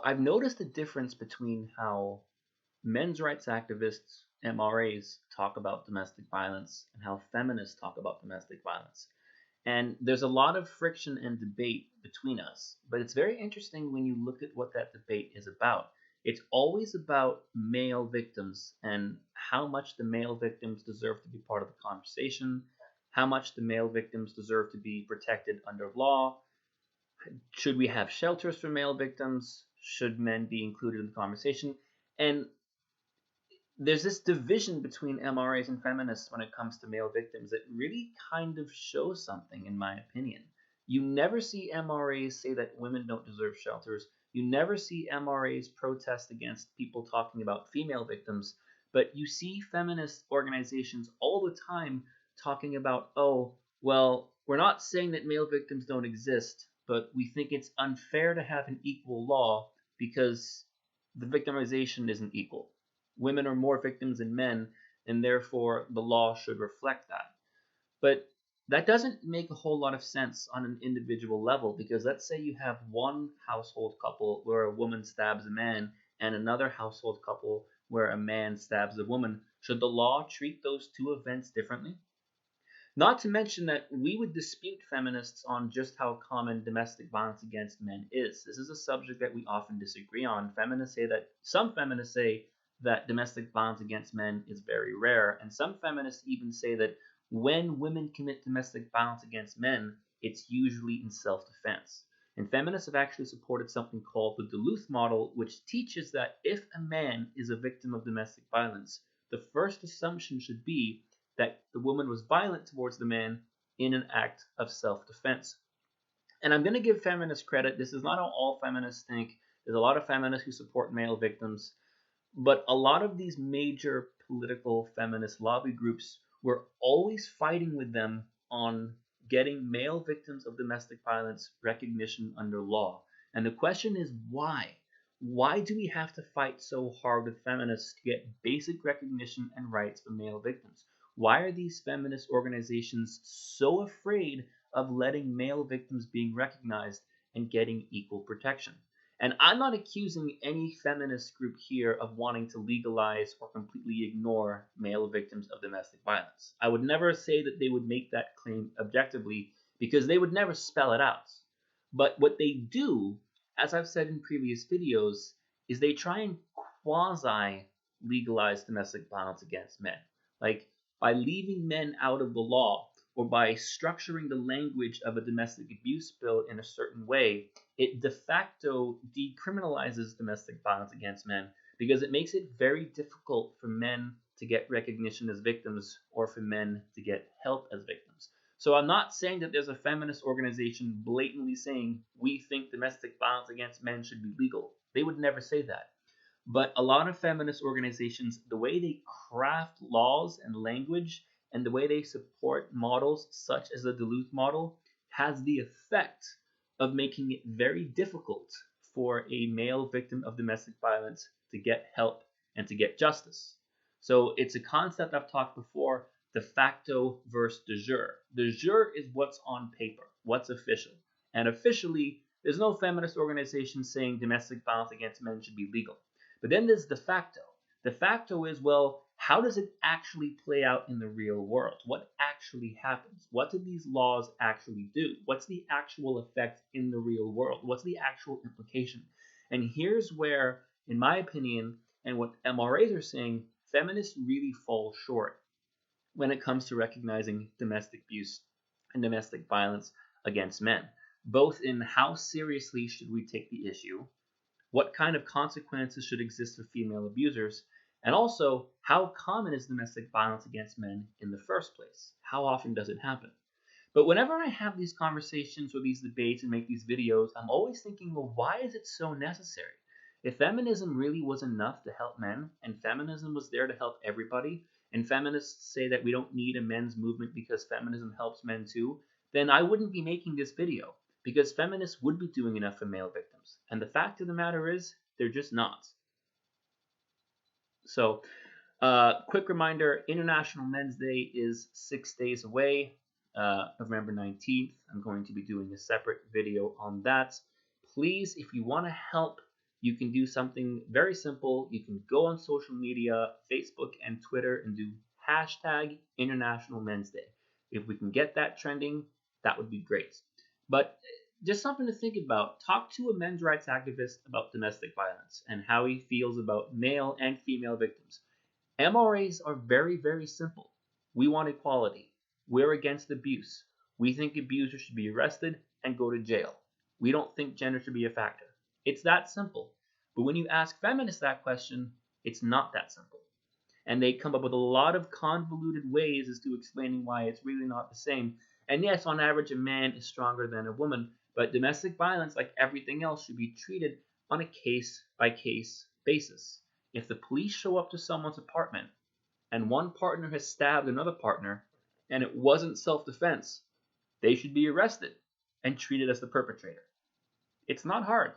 I've noticed a difference between how men's rights activists, MRAs, talk about domestic violence and how feminists talk about domestic violence. And there's a lot of friction and debate between us, but it's very interesting when you look at what that debate is about. It's always about male victims and how much the male victims deserve to be part of the conversation, how much the male victims deserve to be protected under law. Should we have shelters for male victims? Should men be included in the conversation? And there's this division between MRAs and feminists when it comes to male victims that really kind of shows something, in my opinion. You never see MRAs say that women don't deserve shelters. You never see MRAs protest against people talking about female victims, but you see feminist organizations all the time talking about, oh, well, we're not saying that male victims don't exist, but we think it's unfair to have an equal law because the victimization isn't equal. Women are more victims than men, and therefore the law should reflect that. But that doesn't make a whole lot of sense on an individual level, because let's say you have one household couple where a woman stabs a man and another household couple where a man stabs a woman. Should the law treat those two events differently? Not to mention that we would dispute feminists on just how common domestic violence against men is. This is a subject that we often disagree on. Some feminists say that domestic violence against men is very rare, and some feminists even say that when women commit domestic violence against men, it's usually in self-defense. And feminists have actually supported something called the Duluth Model, which teaches that if a man is a victim of domestic violence, the first assumption should be that the woman was violent towards the man in an act of self-defense. And I'm going to give feminists credit. This is not how all feminists think. There's a lot of feminists who support male victims, but a lot of these major political feminist lobby groups were always fighting with them on getting male victims of domestic violence recognition under law. And the question is why? Why do we have to fight so hard with feminists to get basic recognition and rights for male victims? Why are these feminist organizations so afraid of letting male victims being recognized and getting equal protection? And I'm not accusing any feminist group here of wanting to legalize or completely ignore male victims of domestic violence. I would never say that they would make that claim objectively, because they would never spell it out. But what they do, as I've said in previous videos, is they try and quasi legalize domestic violence against men. Like, by leaving men out of the law, or by structuring the language of a domestic abuse bill in a certain way, it de facto decriminalizes domestic violence against men, because it makes it very difficult for men to get recognition as victims or for men to get help as victims. So I'm not saying that there's a feminist organization blatantly saying we think domestic violence against men should be legal. They would never say that. But a lot of feminist organizations, the way they craft laws and language and the way they support models such as the Duluth model has the effect of making it very difficult for a male victim of domestic violence to get help and to get justice. So it's a concept I've talked before, the facto versus de jure. De jure is what's on paper, what's official. And officially, there's no feminist organization saying domestic violence against men should be legal. But then there's de facto. De facto is, well, how does it actually play out in the real world? What actually happens? What do these laws actually do? What's the actual effect in the real world? What's the actual implication? And here's where, in my opinion, and what MRAs are saying, feminists really fall short when it comes to recognizing domestic abuse and domestic violence against men, both in how seriously should we take the issue, what kind of consequences should exist for female abusers, and also how common is domestic violence against men in the first place? How often does it happen? But whenever I have these conversations or these debates and make these videos, I'm always thinking, well, why is it so necessary? If feminism really was enough to help men, and feminism was there to help everybody, and feminists say that we don't need a men's movement because feminism helps men too, then I wouldn't be making this video, because feminists would be doing enough for male victims. And the fact of the matter is, they're just not. So, quick reminder, International Men's Day is 6 days away, November 19th. I'm going to be doing a separate video on that. Please, if you want to help You can do something very simple. You can go on social media, Facebook and Twitter, and do hashtag International Men's Day. If we can get that trending, that would be great. But just something to think about. Talk to a men's rights activist about domestic violence and how he feels about male and female victims. MRAs are very, very simple. We want equality. We're against abuse. We think abusers should be arrested and go to jail. We don't think gender should be a factor. It's that simple. But when you ask feminists that question, it's not that simple. And they come up with a lot of convoluted ways as to explaining why it's really not the same. And yes, on average, a man is stronger than a woman, but domestic violence, like everything else, should be treated on a case by case basis. If the police show up to someone's apartment and one partner has stabbed another partner and it wasn't self defense, they should be arrested and treated as the perpetrator. It's not hard.